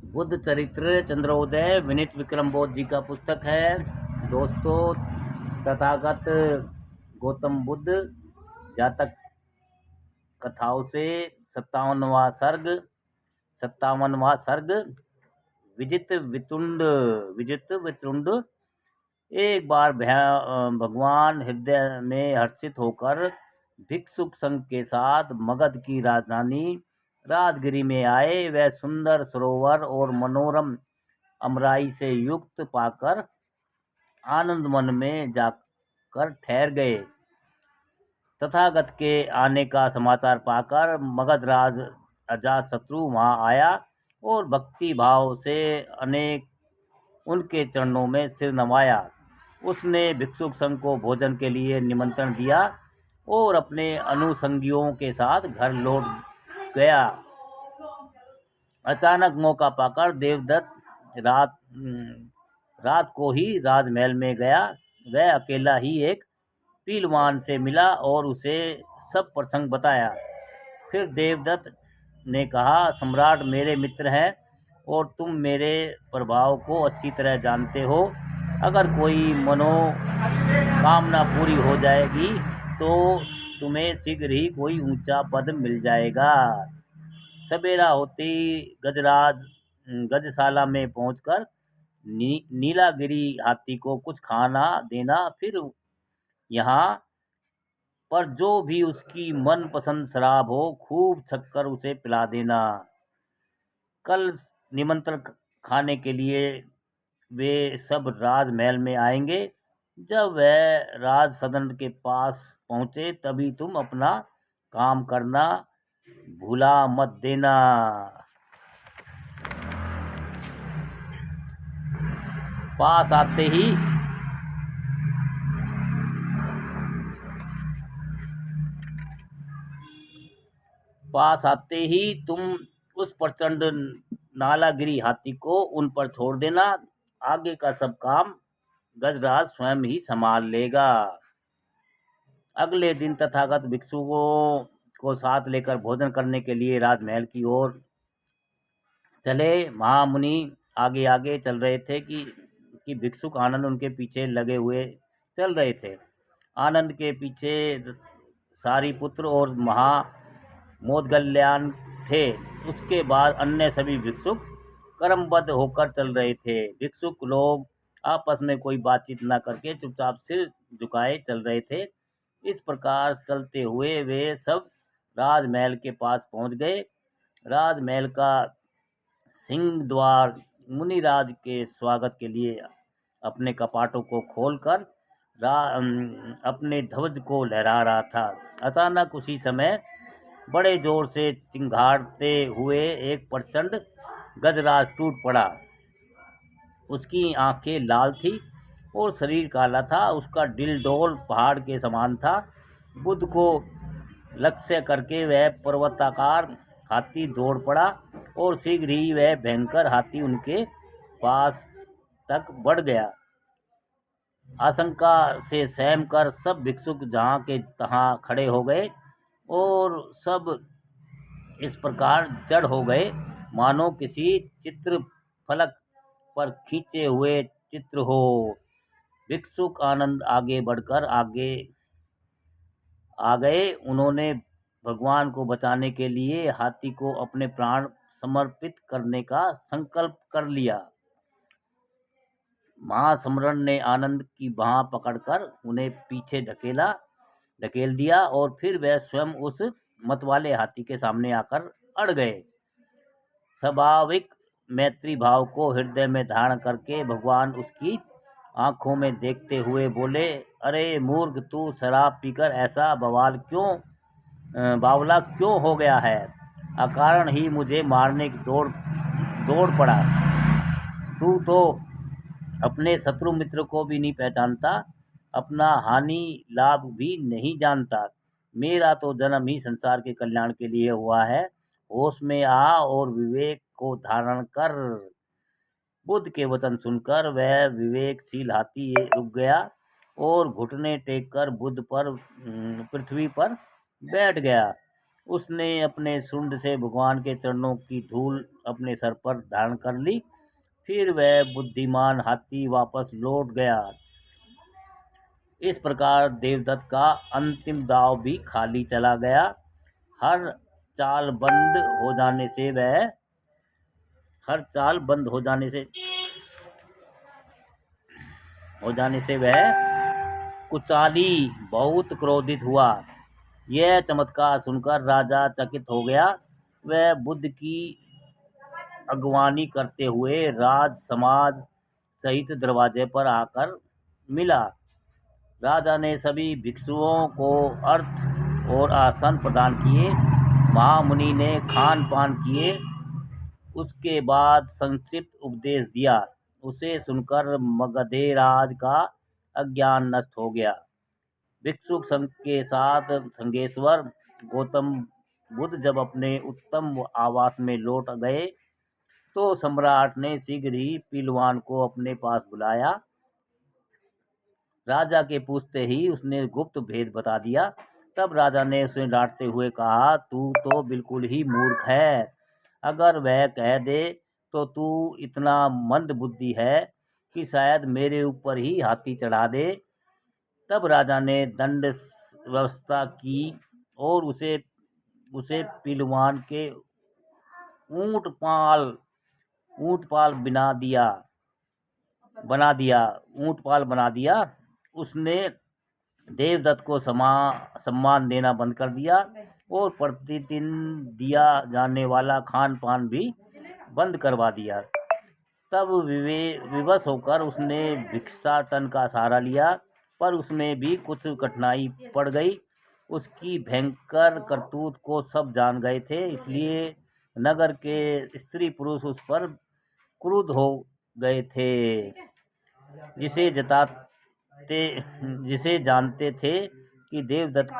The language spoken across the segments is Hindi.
बुद्ध चरित्र चंद्रोदय विनीत विक्रम बोध जी का पुस्तक है। दोस्तों, तथागत गौतम बुद्ध जातक कथाओं से 57वां सर्ग विजित वितुंड। एक बार भगवान हृदय में हर्षित होकर भिक्षुक संघ के साथ मगध की राजधानी राजगिरी में आए। वह सुंदर सरोवर और मनोरम अमराई से युक्त पाकर आनंद मन में जाकर ठहर गए। तथागत के आने का समाचार पाकर मगधराज अजातशत्रु वहां आया और भक्ति भाव से अनेक उनके चरणों में सिर नवाया। उसने भिक्षुक संघ को भोजन के लिए निमंत्रण दिया और अपने अनुसंगियों के साथ घर लौट गया। अचानक मौका पाकर देवदत्त रात को ही राजमहल में गया। वह अकेला ही एक पीलवान से मिला और उसे सब प्रसंग बताया। फिर देवदत्त ने कहा, सम्राट मेरे मित्र हैं और तुम मेरे प्रभाव को अच्छी तरह जानते हो। अगर कोई मनोकामना पूरी हो जाएगी तो तुम्हें शीघ्र ही कोई ऊंचा पद मिल जाएगा। सवेरा होते ही गजशाला में पहुंचकर नीलागिरी हाथी को कुछ खाना देना, फिर यहाँ पर जो भी उसकी मनपसंद शराब हो खूब छक्कर उसे पिला देना। कल निमंत्रण खाने के लिए वे सब राजमहल में आएंगे। जब वह राज सदन के पास पहुंचे तभी तुम अपना काम करना भूला मत देना। पास आते ही तुम उस प्रचंड नालागिरी हाथी को उन पर छोड़ देना। आगे का सब काम गजराज स्वयं ही संभाल लेगा। अगले दिन तथागत भिक्षुओं को साथ लेकर भोजन करने के लिए राजमहल की ओर चले। महामुनि आगे आगे चल रहे थे कि भिक्षुक आनंद उनके पीछे लगे हुए चल रहे थे। आनंद के पीछे सारिपुत्र और मोदगल्यान थे। उसके बाद अन्य सभी भिक्षुक क्रमबद्ध होकर चल रहे थे। भिक्षुक लोग आपस में कोई बातचीत न करके चुपचाप सिर झुकाए चल रहे थे। इस प्रकार चलते हुए वे सब राजमहल के पास पहुंच गए। राजमहल का सिंह द्वार मुनिराज के स्वागत के लिए अपने कपाटों को खोलकर अपने ध्वज को लहरा रहा था। अचानक उसी समय बड़े जोर से चिंघाड़ते हुए एक प्रचंड गजराज टूट पड़ा। उसकी आंखें लाल थी और शरीर काला था। उसका डिलडोल पहाड़ के समान था। बुद्ध को लक्ष्य करके वह पर्वताकार हाथी दौड़ पड़ा और शीघ्र ही वह भयंकर हाथी उनके पास तक बढ़ गया। आशंका से सहम कर सब भिक्षुक जहाँ के तहाँ खड़े हो गए और सब इस प्रकार जड़ हो गए मानो किसी चित्र फलक पर खींचे हुए चित्र हो। भिक्षुक आनंद आगे बढ़कर आ गए। उन्होंने भगवान को बचाने के लिए हाथी को अपने प्राण समर्पित करने का संकल्प कर लिया। महासम्राट ने आनंद की बाह पकड़कर उन्हें पीछे ढकेल दिया और फिर वह स्वयं उस मतवाले हाथी के सामने आकर अड़ गए। स्वाभाविक मैत्री भाव को हृदय में धारण करके भगवान उसकी आंखों में देखते हुए बोले, अरे मूर्ख, तू शराब पीकर ऐसा बावला क्यों हो गया है? अकारण ही मुझे मारने की दौड़ पड़ा। तू तो अपने शत्रु मित्र को भी नहीं पहचानता, अपना हानि लाभ भी नहीं जानता। मेरा तो जन्म ही संसार के कल्याण के लिए हुआ है। होश में आ और विवेक को धारण कर। बुद्ध के वचन सुनकर वह विवेकशील हाथी रुक गया और घुटने टेक कर बुद्ध पर पृथ्वी पर बैठ गया उसने अपने सूंड से भगवान के चरणों की धूल अपने सर पर धारण कर ली। फिर वह बुद्धिमान हाथी वापस लौट गया। इस प्रकार देवदत्त का अंतिम दांव भी खाली चला गया। हर चाल बंद हो जाने से वह हर चाल बंद हो जाने से वह कुचाली बहुत क्रोधित हुआ। यह चमत्कार सुनकर राजा चकित हो गया। वह बुद्ध की अगवानी करते हुए राज समाज सहित दरवाजे पर आकर मिला। राजा ने सभी भिक्षुओं को अर्थ और आसन प्रदान किए। महामुनि ने खान पान किए। उसके बाद संक्षिप्त उपदेश दिया। उसे सुनकर मगधेराज का अज्ञान नष्ट हो गया। भिक्षुक संघ के साथ संगेश्वर गौतम बुद्ध जब अपने उत्तम आवास में लौट गए तो सम्राट ने शीघ्र ही पहलवान को अपने पास बुलाया। राजा के पूछते ही उसने गुप्त भेद बता दिया। तब राजा ने उसे डांटते हुए कहा, तू तो बिल्कुल ही मूर्ख है। अगर वह कह दे तो तू इतना मंद बुद्धि है कि शायद मेरे ऊपर ही हाथी चढ़ा दे। तब राजा ने दंड व्यवस्था की और उसे पहलवान के ऊंट पाल बना दिया। उसने देवदत्त को सम्मान देना बंद कर दिया और प्रतिदिन दिया जाने वाला खान पान भी बंद करवा दिया। तब विवश होकर उसने भिक्षाटन का सहारा लिया, पर उसमें भी कुछ कठिनाई पड़ गई। उसकी भयंकर करतूत को सब जान गए थे, इसलिए नगर के स्त्री पुरुष उस पर क्रुद्ध हो गए थे। जिसे जानते थे कि देवदत्त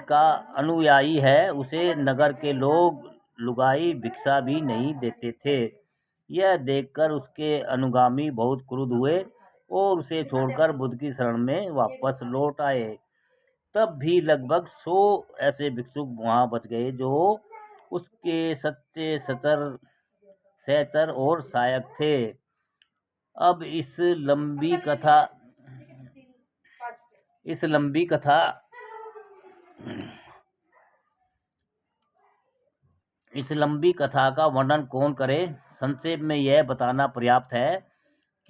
का अनुयायी है, उसे नगर के लोग लुगाई भिक्षा भी नहीं देते थे। यह देखकर उसके अनुगामी बहुत क्रुद्ध हुए और उसे छोड़कर बुद्ध की शरण में वापस लौट आए। तब भी लगभग 100 ऐसे भिक्षुक वहां बच गए जो उसके सच्चे सहचर और सहायक थे। अब इस लंबी कथा का वर्णन कौन करे। संक्षेप में यह बताना पर्याप्त है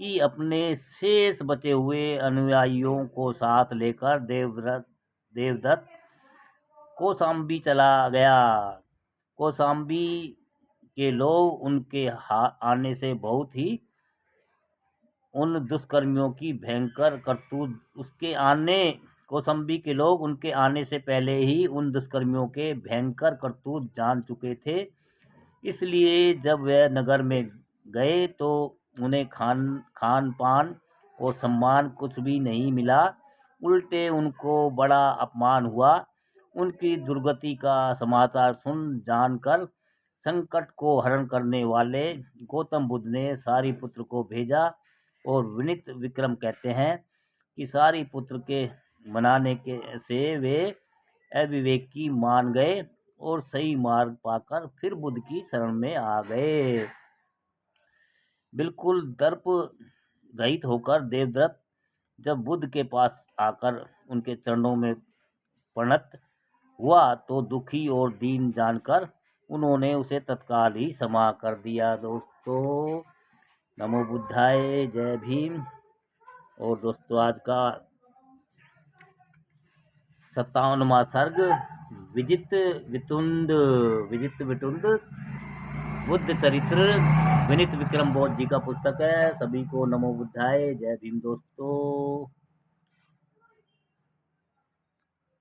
कि अपने शेष बचे हुए अनुयायियों को साथ लेकर देवदत्त कौशाम्बी चला गया। कौशाम्बी के लोग उनके आने से बहुत ही उन दुष्कर्मियों की भयंकर करतूत कौशाम्बी के लोग उनके आने से पहले ही उन दुष्कर्मियों के भयंकर करतूत जान चुके थे। इसलिए जब वे नगर में गए तो उन्हें खान पान और सम्मान कुछ भी नहीं मिला। उल्टे उनको बड़ा अपमान हुआ। उनकी दुर्गति का समाचार जानकर संकट को हरण करने वाले गौतम बुद्ध ने सारिपुत्र को भेजा और विनीत विक्रम कहते हैं कि सारिपुत्र के मनाने से वे अविवेकी मान गए और सही मार्ग पाकर फिर बुद्ध की शरण में आ गए। बिल्कुल दर्प रहित होकर देवदत्त जब बुद्ध के पास आकर उनके चरणों में प्रणत हुआ तो दुखी और दीन जानकर उन्होंने उसे तत्काल ही क्षमा कर दिया। दोस्तों, नमो बुद्धाय, जय भीम। और दोस्तों, आज का 57वां सर्ग विजित वितुंड बुद्ध चरित्र विनीत विक्रम बौद्ध जी का पुस्तक है। सभी को नमो बुद्धाय, जय भीम दोस्तों।